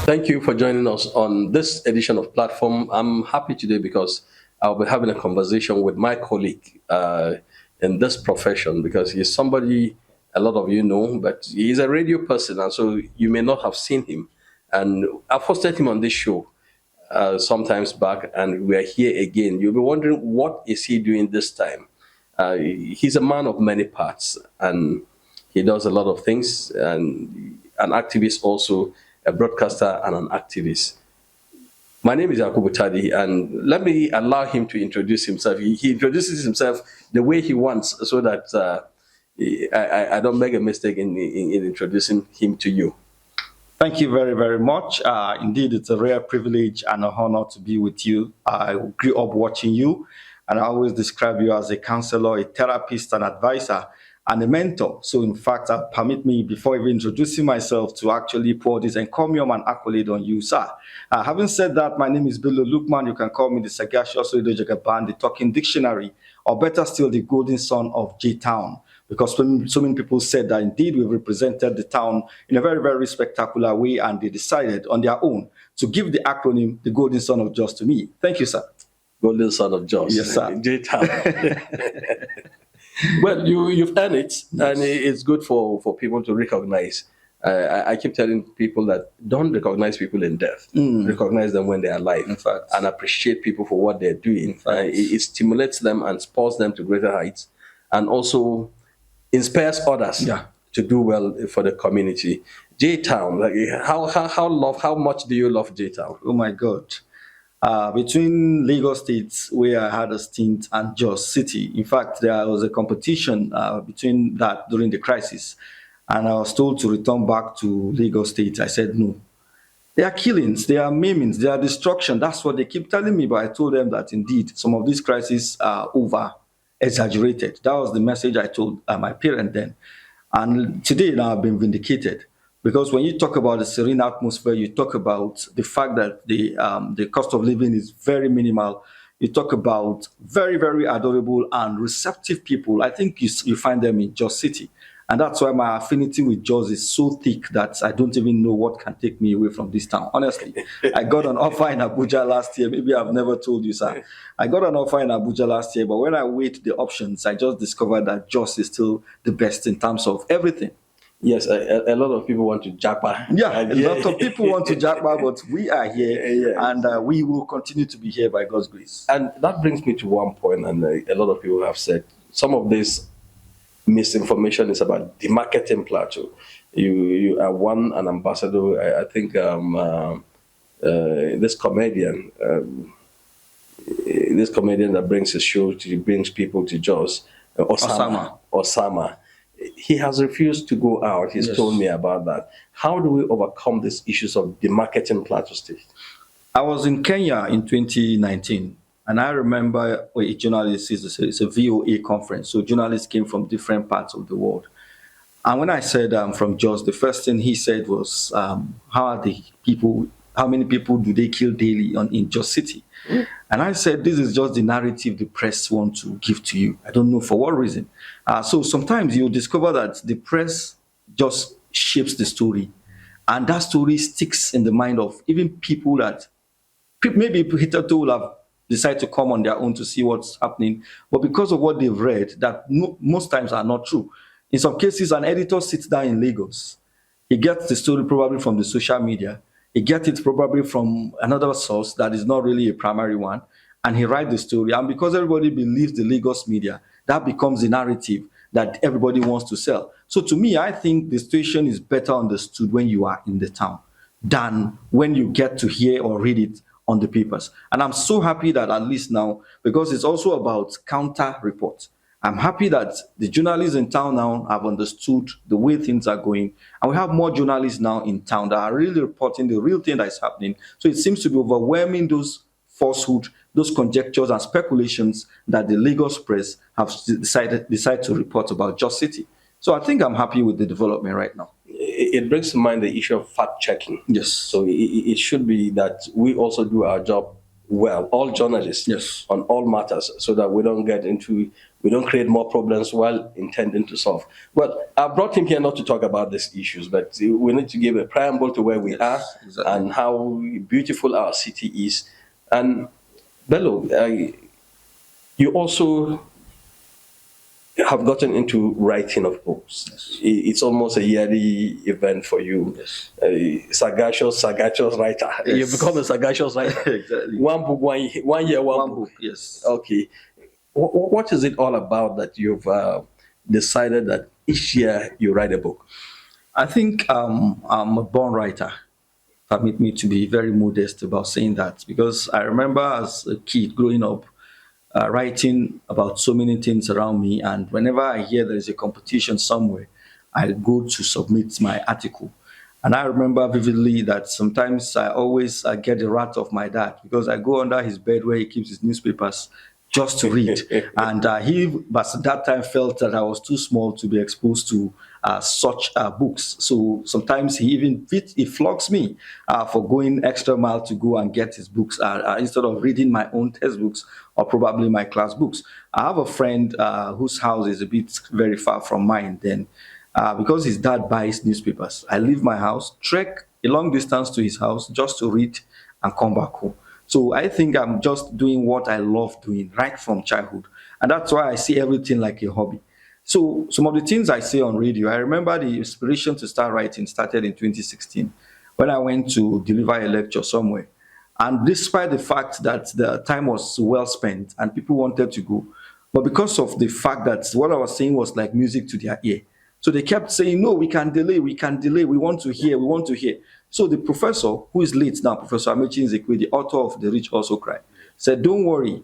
Thank you for joining us on this edition of Platform. I'm happy today because I'll be having a conversation with my colleague in this profession because he's somebody a lot of you know, but he's a radio person, and so you may not have seen him. And I've hosted him on this show sometimes back, and we're here again. You'll be wondering, what is he doing this time? He's a man of many parts, and he does a lot of things, and an activist also, a broadcaster and an activist. My name is Yakubu Tadi, and let me allow him to introduce himself. He introduces himself the way he wants so that I don't make a mistake in introducing him to you. Thank you very, very much. Indeed, it's a rare privilege and an honor to be with you. I grew up watching you, and I always describe you as a counselor, a therapist, an advisor, and a mentor. So, in fact, permit me, before even introducing myself, to actually pour this encomium and accolade on you, sir. Having said that, my name is BELLO LUKMAN. You can call me the Sagacious Jagaban, the Talking Dictionary, or better still, the Golden Son of J-Town. Because so many people said that indeed we represented the town in a very, very spectacular way, and they decided on their own to give the acronym the Golden Son of Jos to me. Thank you, sir. Golden Son of Jos. Yes, sir. J-Town. Well, you've earned it, yes. And it's good for people to recognize. I keep telling people that don't recognize people in death. Recognize them when they're alive, in fact, and appreciate people for what they're doing. It stimulates them and spurs them to greater heights, and also inspires others to do well for the community. J-Town, like how much do you love J-Town? Oh my God. Between Lagos State, where I had a stint, and Jos City, in fact, there was a competition between that during the crisis, and I was told to return back to Lagos State. I said no. There are killings, there are maimings, there are destruction. That's what they keep telling me, but I told them that indeed some of these crises are over exaggerated. That was the message I told my parent then. And today now I've been vindicated. Because when you talk about the serene atmosphere, you talk about the fact that the cost of living is very minimal. You talk about very, very adorable and receptive people. I think you find them in Jos City. And that's why my affinity with Jos is so thick that I don't even know what can take me away from this town. Honestly, I got an offer in Abuja last year. Maybe I've never told you, sir. I got an offer in Abuja last year, but when I weighed the options, I just discovered that Jos is still the best in terms of everything. Yes, a lot of people want to japa. Yeah, a lot of people want to japa, but we are here, and we will continue to be here by God's grace. And that brings me to one point, and a lot of people have said some of this misinformation is about demarketing Plateau. You are an ambassador. I think this comedian that brings a show brings people to Jos, Osama. He has refused to go out. He's told me about that. How do we overcome these issues of demarketing Plateau State? I was in Kenya in 2019. And I remember a journalist, it's a VOA conference. So journalists came from different parts of the world. And when I said I'm from Jos, the first thing he said was, how many people do they kill daily in Jos City? And I said, this is just the narrative the press want to give to you. I don't know for what reason. So sometimes you discover that the press just shapes the story. And that story sticks in the mind of even people that maybe hitherto will have decide to come on their own to see what's happening, but because of what they've read, that most times are not true. In some cases, an editor sits down in Lagos. He gets the story probably from the social media. He gets it probably from another source that is not really a primary one, and he writes the story. And because everybody believes the Lagos media, that becomes the narrative that everybody wants to sell. So to me, I think the situation is better understood when you are in the town than when you get to hear or read it on the papers. And I'm so happy that at least now, because it's also about counter reports, I'm happy that the journalists in town now have understood the way things are going. And we have more journalists now in town that are really reporting the real thing that is happening. So it seems to be overwhelming those falsehoods, those conjectures and speculations that the Lagos press have decided to report about Jos City. So I think I'm happy with the development right now. It brings to mind the issue of fact checking. Yes. So it should be that we also do our job well, all journalists, Yes. on all matters, so that we don't create more problems while intending to solve. Well, I brought him here not to talk about these issues, but we need to give a preamble to where we are Yes, exactly. and how beautiful our city is. And Bello, you also have gotten into writing of books. Yes. It's almost a yearly event for you. Yes. Sagacious writer. Yes. You become a sagacious writer. Exactly. One book, one year, one book. Yes. Okay. What is it all about that you've decided that each year you write a book? I think I'm a born writer. Permit me to be very modest about saying that, because I remember as a kid growing up, writing about so many things around me, and whenever I hear there is a competition somewhere, I go to submit my article. And I remember vividly that sometimes I always get the wrath of my dad, because I go under his bed where he keeps his newspapers just to read. And he, but at that time, felt that I was too small to be exposed to such books. So sometimes he flogs me for going extra mile to go and get his books instead of reading my own textbooks or probably my class books. I have a friend whose house is a bit very far from mine. Then, because his dad buys newspapers, I leave my house, trek a long distance to his house just to read and come back home. So I think I'm just doing what I love doing right from childhood. And that's why I see everything like a hobby. So some of the things I say on radio, I remember the inspiration to start writing started in 2016 when I went to deliver a lecture somewhere. And despite the fact that the time was well spent and people wanted to go, but because of the fact that what I was saying was like music to their ear, so they kept saying, no, we can delay, we want to hear, we want to hear. So the professor, who is late now, Professor Amechi Nzekwe, the author of The Rich Also Cry, said, don't worry,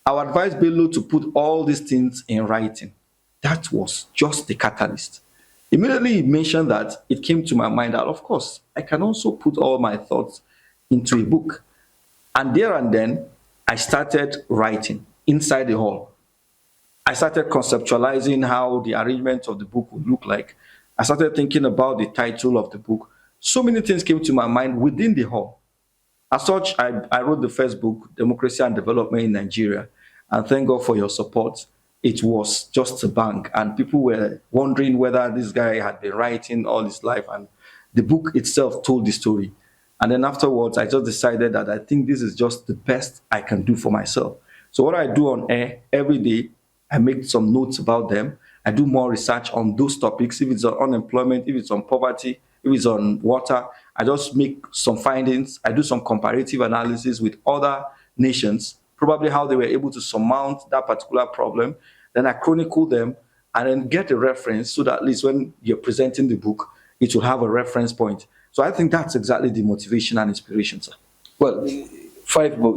I would advise Bello to put all these things in writing. That was just the catalyst. Immediately he mentioned that, it came to my mind that, of course, I can also put all my thoughts into a book. And there and then, I started writing inside the hall. I started conceptualizing how the arrangement of the book would look like. I started thinking about the title of the book. So many things came to my mind within the hall. As such, I wrote the first book, Democracy and Development in Nigeria. And thank God for your support. It was just a bang. And people were wondering whether this guy had been writing all his life. And the book itself told the story. And then afterwards, I just decided that I think this is just the best I can do for myself. So what I do on air every day, I make some notes about them. I do more research on those topics. If it's on unemployment, if it's on poverty, if it's on water, I just make some findings. I do some comparative analysis with other nations, probably how they were able to surmount that particular problem. Then I chronicle them and then get a reference so that at least when you're presenting the book, it will have a reference point. So I think that's exactly the motivation and inspiration, sir. Well, five book.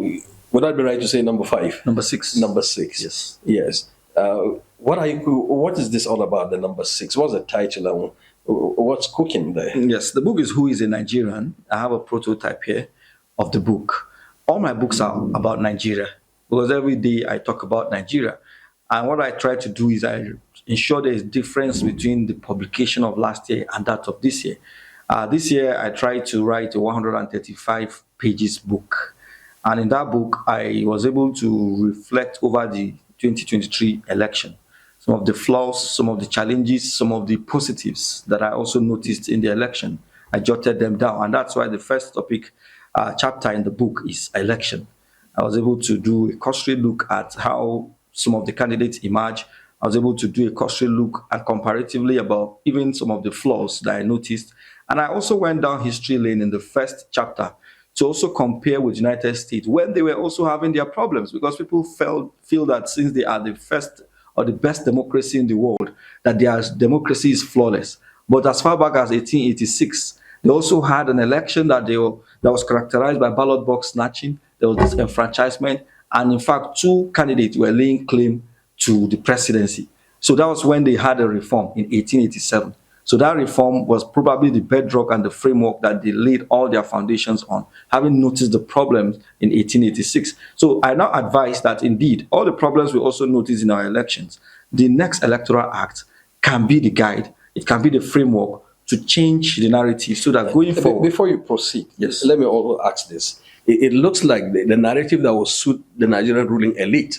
Would I be right to say number five? Number six. Number six. Yes. Yes. What is this all about? The number six. What's the title and what's cooking there? Yes, the book is Who is a Nigerian? I have a prototype here of the book. All my books are about Nigeria because every day I talk about Nigeria. And what I try to do is I ensure there is difference between the publication of last year and that of this year. This year, I tried to write a 135 pages book. And in that book, I was able to reflect over the 2023 election. Some of the flaws, some of the challenges, some of the positives that I also noticed in the election. I jotted them down. And that's why the first topic chapter in the book is election. I was able to do a cursory look at how some of the candidates emerge. I was able to do a cursory look and comparatively about even some of the flaws that I noticed. And I also went down history lane in the first chapter to also compare with United States when they were also having their problems, because people feel that since they are the first or the best democracy in the world, that their democracy is flawless. But as far back as 1886, they also had an election that was characterized by ballot box snatching. There was disenfranchisement, and in fact, two candidates were laying claim to the presidency. So that was when they had a reform in 1887. So that reform was probably the bedrock and the framework that they laid all their foundations on, having noticed the problems in 1886. So I now advise that indeed, all the problems we also notice in our elections, the next electoral act can be the guide. It can be the framework to change the narrative so that going forward. Before you proceed, Yes. let me also ask this. It looks like the narrative that will suit the Nigerian ruling elite.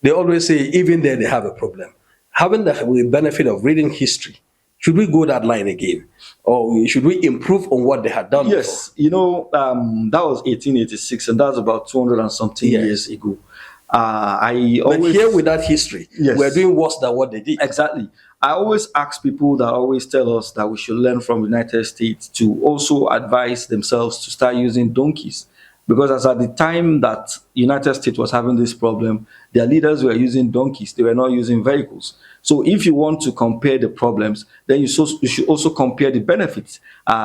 They always say, even there, they have a problem. Having the benefit of reading history, should we go that line again? Or should we improve on what they had done Yes, you know, that was 1886, and that's about 200 and something Yeah. years ago. I before? But always here with that history, Yes. we're doing worse than what they did. Exactly. I always ask people that always tell us that we should learn from the United States to also advise themselves to start using donkeys. Because as at the time that United States was having this problem, their leaders were using donkeys. They were not using vehicles. So if you want to compare the problems, then you should also compare the benefits.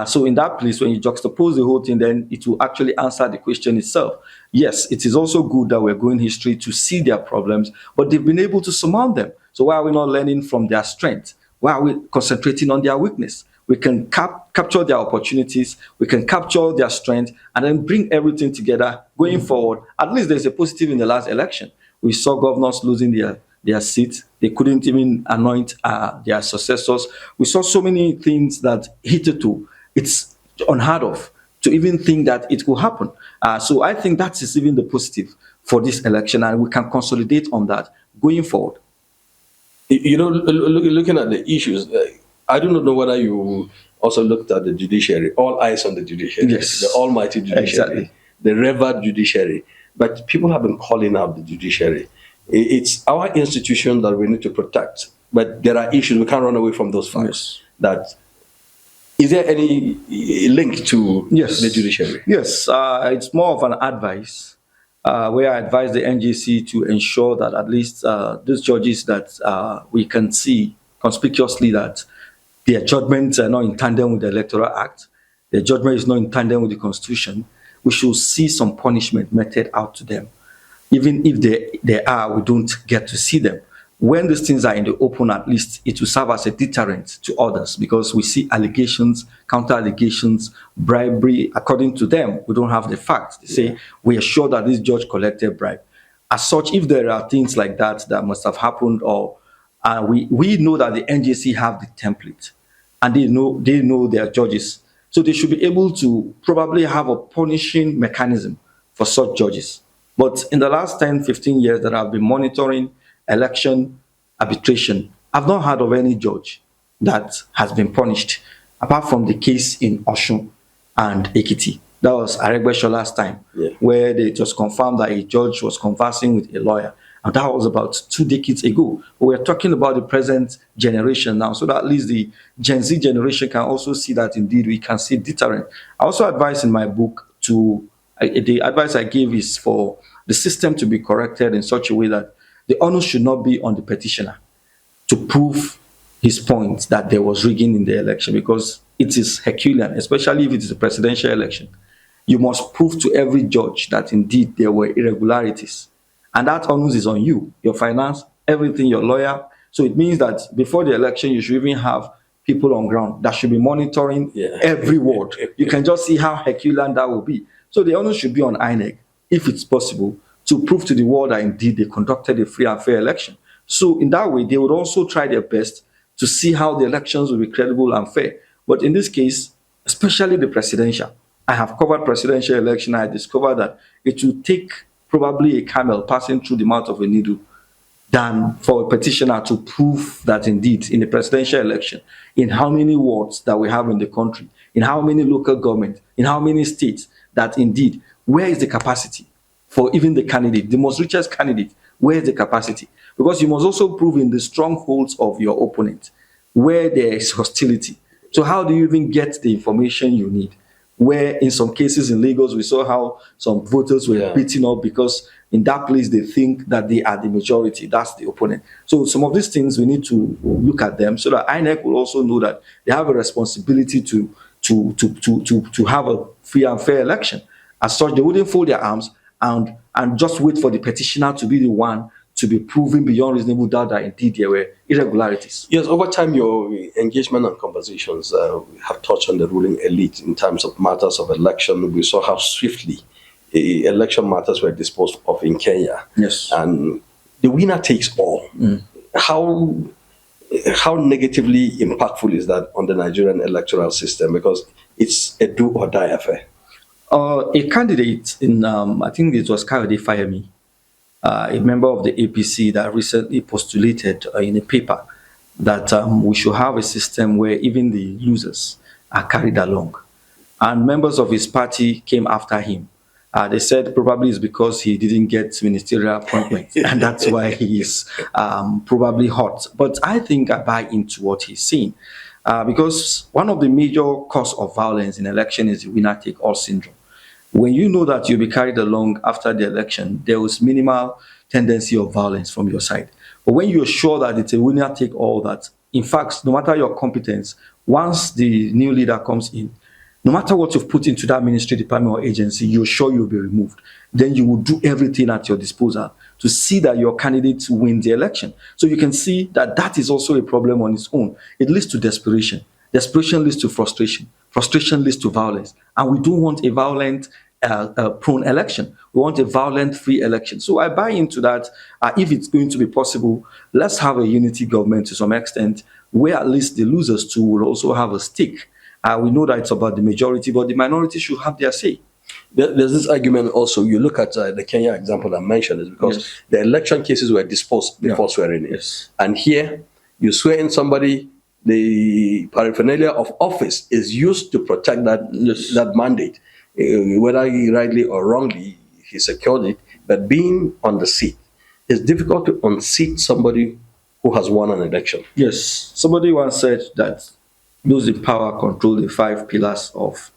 So in that place, when you juxtapose the whole thing, then it will actually answer the question itself. Yes, it is also good that we're going history to see their problems, but they've been able to surmount them. So why are we not learning from their strength? Why are we concentrating on their weakness? We can capture their opportunities, we can capture their strength, and then bring everything together going forward. At least there's a positive in the last election. We saw governors losing their seats. They couldn't even anoint their successors. We saw so many things that hitherto it's unheard of to even think that it could happen. So I think that is even the positive for this election, and we can consolidate on that going forward. You know, looking at the issues, I do not know whether you also looked at the judiciary, all eyes on the judiciary, Yes. the almighty judiciary, Exactly. the revered judiciary. But people have been calling out the judiciary. It's our institution that we need to protect. But there are issues, we can't run away from those facts. Yes. That is there any link to Yes. the judiciary? Yes, it's more of an advice where I advise the NGC to ensure that at least these judges that we can see conspicuously that their judgments are not in tandem with the Electoral Act, their judgment is not in tandem with the Constitution. We should see some punishment meted out to them. Even if they are, we don't get to see them. When these things are in the open, at least it will serve as a deterrent to others, because we see allegations, counter allegations, bribery. According to them, we don't have the facts. They say, we are sure that this judge collected bribe. As such, if there are things like that that must have happened, or we know that the NJC have the template, and they know their judges. So they should be able to probably have a punishing mechanism for such judges. But in the last 10, 15 years that I've been monitoring election arbitration, I've not heard of any judge that has been punished, apart from the case in Osun and Ekiti. That was Aregbesol's time, where they just confirmed that a judge was conversing with a lawyer. And that was about 2 decades ago. But we're talking about the present generation now, so that at least the Gen Z generation can also see that indeed we can see deterrent. I also advise in my book the advice I give is for the system to be corrected in such a way that the onus should not be on the petitioner to prove his point that there was rigging in the election, because it is Herculean, especially if it is a presidential election. You must prove to every judge that indeed there were irregularities. And that onus is on you, your finance, everything, your lawyer. So it means that before the election, you should even have people on ground that should be monitoring every word. You can just see how Herculean that will be. So the onus should be on INEC, if it's possible, to prove to the world that indeed they conducted a free and fair election. So in that way, they would also try their best to see how the elections will be credible and fair. But in this case, especially the presidential, I have covered presidential election. I discovered that it will take probably a camel passing through the mouth of a needle than for a petitioner to prove that indeed in the presidential election, in how many wards that we have in the country, in how many local governments, in how many states, that indeed, where is the capacity for even the candidate, the most richest candidate, where is the capacity? Because you must also prove in the strongholds of your opponent where there is hostility. So how do you even get the information you need? Where in some cases in Lagos, we saw how some voters were beaten up because in that place they think that they are the majority, that's the opponent. So some of these things we need to look at them so that INEC will also know that they have a responsibility to have a free and fair election. As such, they wouldn't fold their arms and just wait for the petitioner to be the one to be proven beyond reasonable doubt that indeed there were irregularities. Yes, over time, your engagement and conversations have touched on the ruling elite in terms of matters of election. We saw how swiftly election matters were disposed of in Kenya. Yes. And the winner takes all. How how negatively impactful is that on the Nigerian electoral system? Because it's a do or die affair. A candidate in, I think it was Kayode Fayemi, a member of the APC that recently postulated in a paper that we should have a system where even the losers are carried along. And members of his party came after him. They said probably it's because he didn't get ministerial appointment, and that's why he is probably hot. But I think I buy into what he's saying, because one of the major cause of violence in election is the winner take all syndrome. When you know that you'll be carried along after the election, there was minimal tendency of violence from your side. But when you're sure that it's a winner take all, that in fact, no matter your competence, once the new leader comes in, no matter what you've put into that ministry, department, or agency, you're sure you'll be removed. Then you will do everything at your disposal to see that your candidate wins the election. So you can see that that is also a problem on its own. It leads to desperation. Desperation leads to frustration. Frustration leads to violence. And we don't want a violent, prone election. We want a violent, free election. So I buy into that. If it's going to be possible, let's have a unity government to some extent, where at least the losers too will also have a stake. We know that it's about the majority, but the minority should have their say. There's this argument also. You look at the Kenya example I mentioned, is because Yes. the election cases were disposed before swearing in. Yes. And here, you swear in somebody, the paraphernalia of office is used to protect that mandate. Whether he rightly or wrongly, he secured it. But being on the seat, it's difficult to unseat somebody who has won an election. Yes. Somebody once said that those in power control the 5 pillars of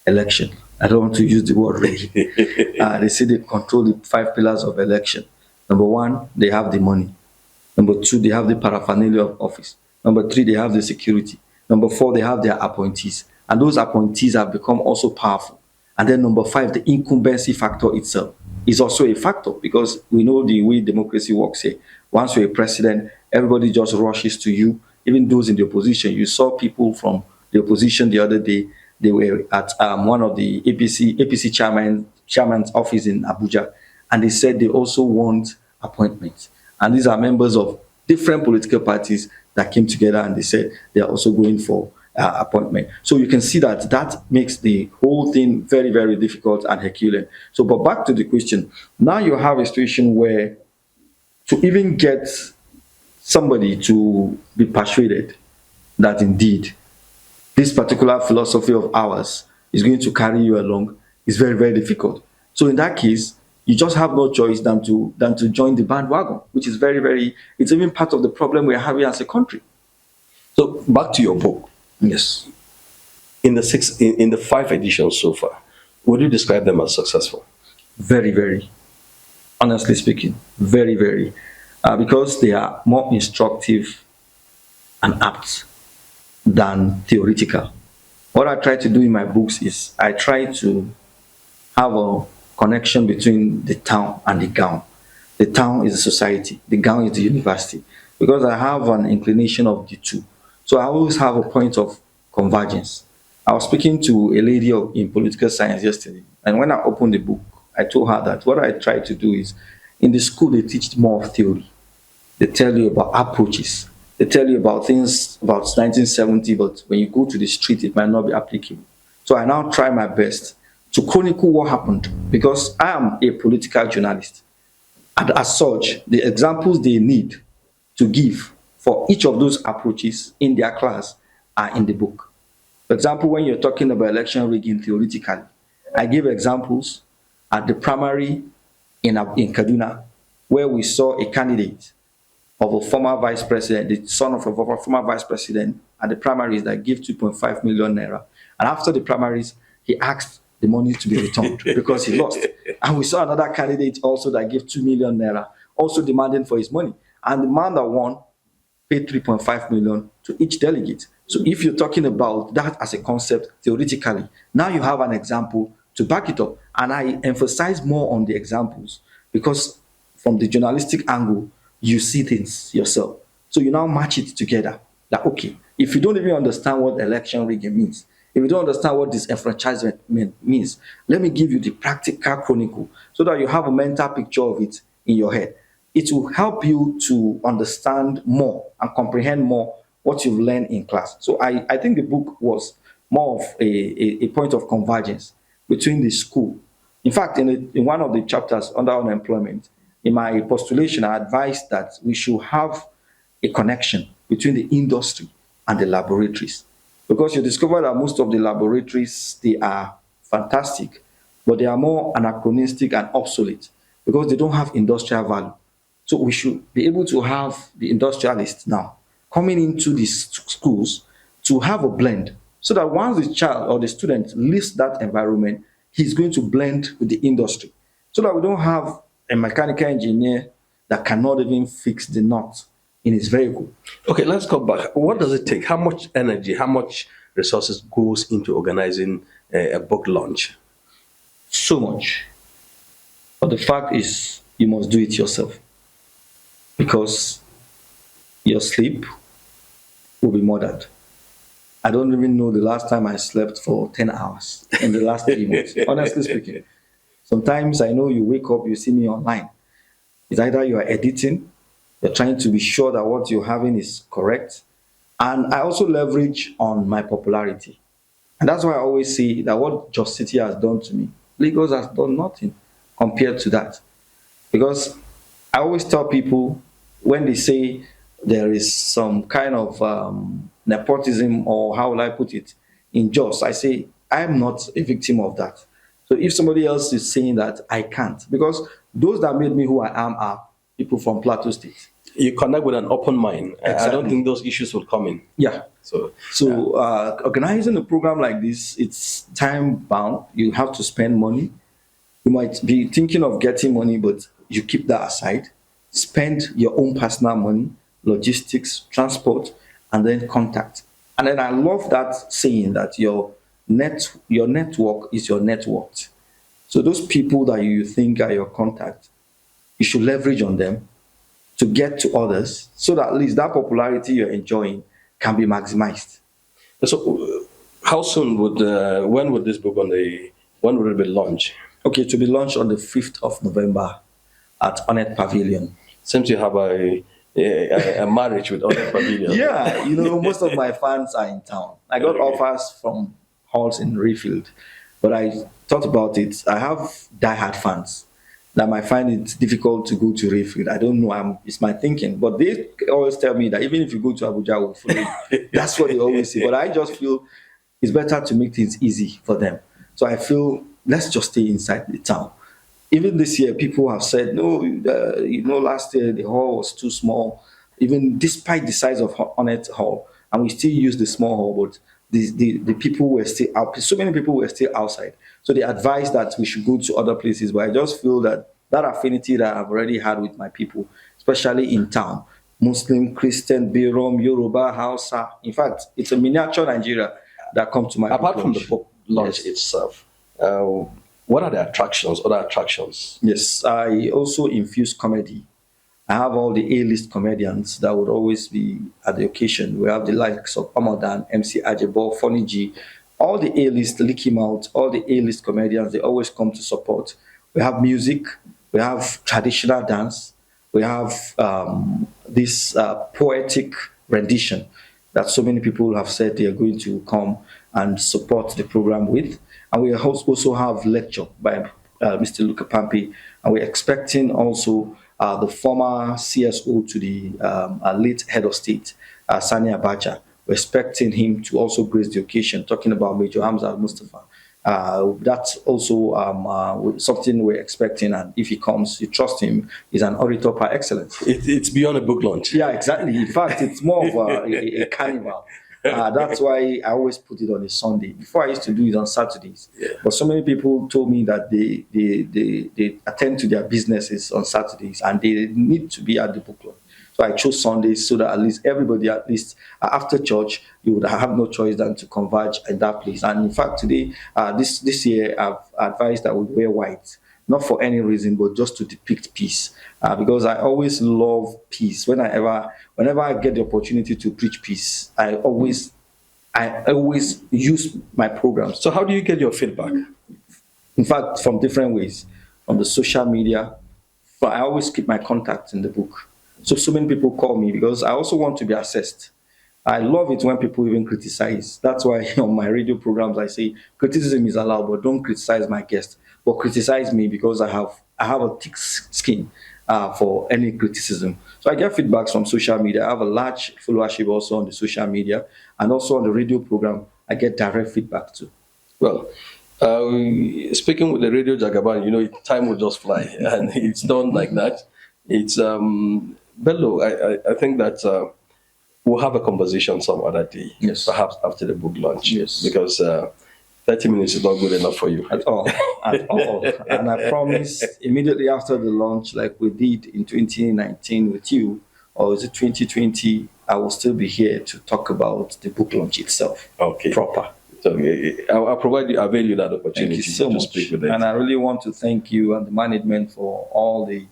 election. I don't want to use the word really. They say they control the 5 pillars of election. Number 1, they have the money. Number 2, they have the paraphernalia of office. Number 3, they have the security. Number 4, they have their appointees. And those appointees have become also powerful. And then number 5, the incumbency factor itself is also a factor, because we know the way democracy works here. Once you're a president, everybody just rushes to you. Even those in the opposition. You saw people from the opposition the other day. They were at one of the APC chairman's office in Abuja, and they said they also want appointments. And these are members of different political parties that came together, and they said they are also going for appointment. So you can see that that makes the whole thing very, very difficult and Herculean. So, but back to the question. Now you have a situation where to even get somebody to be persuaded that indeed this particular philosophy of ours is going to carry you along is very, very difficult. So in that case, you just have no choice than to join the bandwagon, which is very, very, it's even part of the problem we're having as a country. So back to your book. Yes. In the 5 editions so far, would you describe them as successful? Very, very. Honestly speaking, very, very. Because they are more instructive and apt than theoretical. What I try to do in my books is I try to have a connection between the town and the gown. The town is the society, the gown is the university, because I have an inclination of the two. So I always have a point of convergence. I was speaking to a lady in political science yesterday, and when I opened the book, I told her that what I try to do is, in the school they teach more of theory. They tell you about approaches. They tell you about things about 1970, but when you go to the street, it might not be applicable. So I now try my best to chronicle what happened, because I am a political journalist. And as such, the examples they need to give for each of those approaches in their class are in the book. For example, when you're talking about election rigging theoretically, I give examples at the primary in Kaduna, where we saw a candidate of a former vice president, the son of a former vice president, at the primaries that gave 2.5 million naira. And after the primaries, he asked the money to be returned because he lost. And we saw another candidate also that gave 2 million naira, also demanding for his money. And the man that won paid 3.5 million to each delegate. So if you're talking about that as a concept theoretically, now you have an example to back it up. And I emphasize more on the examples because from the journalistic angle, you see things yourself. So you now match it together. That, okay, if you don't even understand what election rigging means, if you don't understand what disenfranchisement means, let me give you the practical chronicle so that you have a mental picture of it in your head. it will help you to understand more and comprehend more what you've learned in class. So I think the book was more of a point of convergence between the school. In fact, in one of the chapters under unemployment, in my postulation, I advised that we should have a connection between the industry and the laboratories. Because you discover that most of the laboratories, they are fantastic, but they are more anachronistic and obsolete because they don't have industrial value. So we should be able to have the industrialists now coming into these schools to have a blend so that once the child or the student leaves that environment, he's going to blend with the industry. So that we don't have a mechanical engineer that cannot even fix the nut in his vehicle. Okay, let's go back. What does it take? How much energy, how much resources goes into organizing a book launch? So much. But the fact is, you must do it yourself because your sleep will be murdered. I don't even know the last time I slept for 10 hours in the last 3 months, honestly speaking. Sometimes I know you wake up, you see me online. It's either you are editing, you're trying to be sure that what you're having is correct. And I also leverage on my popularity. And that's why I always say that what Jos City has done to me, Lagos has done nothing compared to that. Because I always tell people when they say there is some kind of nepotism, or how will I put it, in Jos, I say I'm not a victim of that. So if somebody else is saying that, I can't. Because those that made me who I am are people from Plateau State. You connect with an open mind. Exactly. I don't think those issues will come in. Yeah. So Organizing a program like this, it's time bound. You have to spend money. You might be thinking of getting money, but you keep that aside. Spend your own personal money, logistics, transport, and then contact. And then I love that saying that your network is your net worth. So those people that you think are your contact, you should leverage on them to get to others so that at least that popularity you're enjoying can be maximized. So how soon when would this book when would it be launched? Okay, to be launched on the 5th of November at Honest Pavilion. Seems you have a marriage with other pavilions. Yeah, most of my fans are in town. I got offers from halls in Rayfield, but I thought about it. I have diehard fans that might find it difficult to go to Rayfield. I don't know, it's my thinking. But they always tell me that even if you go to Abuja, we'll follow you. That's what they always say. But I just feel it's better to make things easy for them. So I feel, let's just stay inside the town. Even this year, people have said, no, last year the hall was too small, even despite the size of Honest Hall. And we still use the small hall, but the people were still out. So many people were still outside. So they advised that we should go to other places. But I just feel that affinity that I've already had with my people, especially in town, Muslim, Christian, Birom, Yoruba, Hausa. In fact, it's a miniature Nigeria that come to my Apart book from launch. the book launch itself, what are the other attractions? Yes, I also infuse comedy. I have all the A-list comedians that would always be at the occasion. We have the likes of Amadan, MC Ajebo, Funny G, all the A-list, Licky Mouth, all the A-list comedians, they always come to support. We have music, we have traditional dance, we have this poetic rendition that so many people have said they are going to come and support the program with. And we also have lecture by Mr. Lukapampi, and we're expecting also the former CSO to the late head of state, Sani Abacha. We're expecting him to also grace the occasion, talking about Major Hamza al-Mustafa. That's also something we're expecting, and if he comes, you trust him. He's an orator par excellence. It's beyond a book launch. Yeah, exactly. In fact, it's more of a carnival. That's why I always put it on a Sunday. Before I used to do it on Saturdays. Yeah. But so many people told me that they attend to their businesses on Saturdays and they need to be at the book club. So I chose Sundays so that at least everybody, at least after church, you would have no choice than to converge in that place. And in fact, today, this year, I've advised that we wear white. Not for any reason, but just to depict peace. Because I always love peace. Whenever I get the opportunity to preach peace, I always use my programs. So how do you get your feedback? In fact, from different ways, from the social media, But I always keep my contacts in the book. So many people call me because I also want to be assessed. I love it when people even criticize. That's why on my radio programs I say criticism is allowed, but don't criticize my guest. But criticize me because I have a thick skin for any criticism. So I get feedbacks from social media. I have a large followership also on the social media, and also on the radio program. I get direct feedback too. Well, speaking with the Radio Jagaban, time will just fly, and it's done like that. It's Bello. I think that we'll have a conversation some other day, Yes. perhaps after the book launch. Yes. Because 30 minutes is not good enough for you. At all, at all. And I promise immediately after the launch, like we did in 2019 with you, or is it 2020, I will still be here to talk about the book launch itself. Okay. Proper. So I'll provide you, avail you that opportunity Thank you so to much. speak with them. And I really want to thank you and the management for all the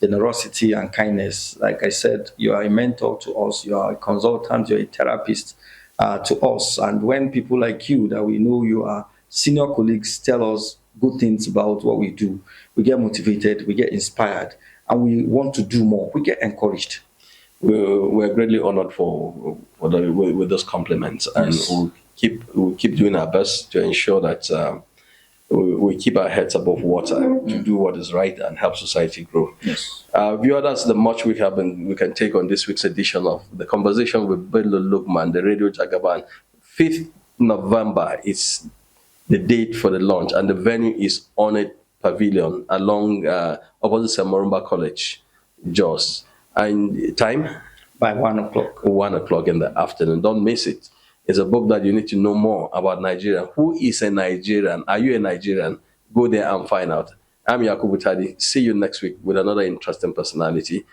generosity and kindness. Like I said, you are a mentor to us, you are a consultant, you're a therapist to us. And when people like you, that we know you are senior colleagues, tell us good things about what we do, we get motivated, we get inspired, and we want to do more. We get encouraged. We're greatly honored with those compliments, and Yes. we'll keep doing our best to ensure that we keep our heads above water to do what is right and help society grow. Yes. Viewers, that's the much we can take on this week's edition of the conversation with BELLO Lukman, the Radio Jagaban. 5th November is the date for the launch, and the venue is Honor Pavilion along opposite St. Morumba College, Jos. And time? By 1 o'clock. 1 o'clock in the afternoon. Don't miss it. It's a book that you need to know more about Nigeria. Who is a Nigerian? Are you a Nigerian? Go there and find out. I'm Yakubu Tadi. See you next week with another interesting personality.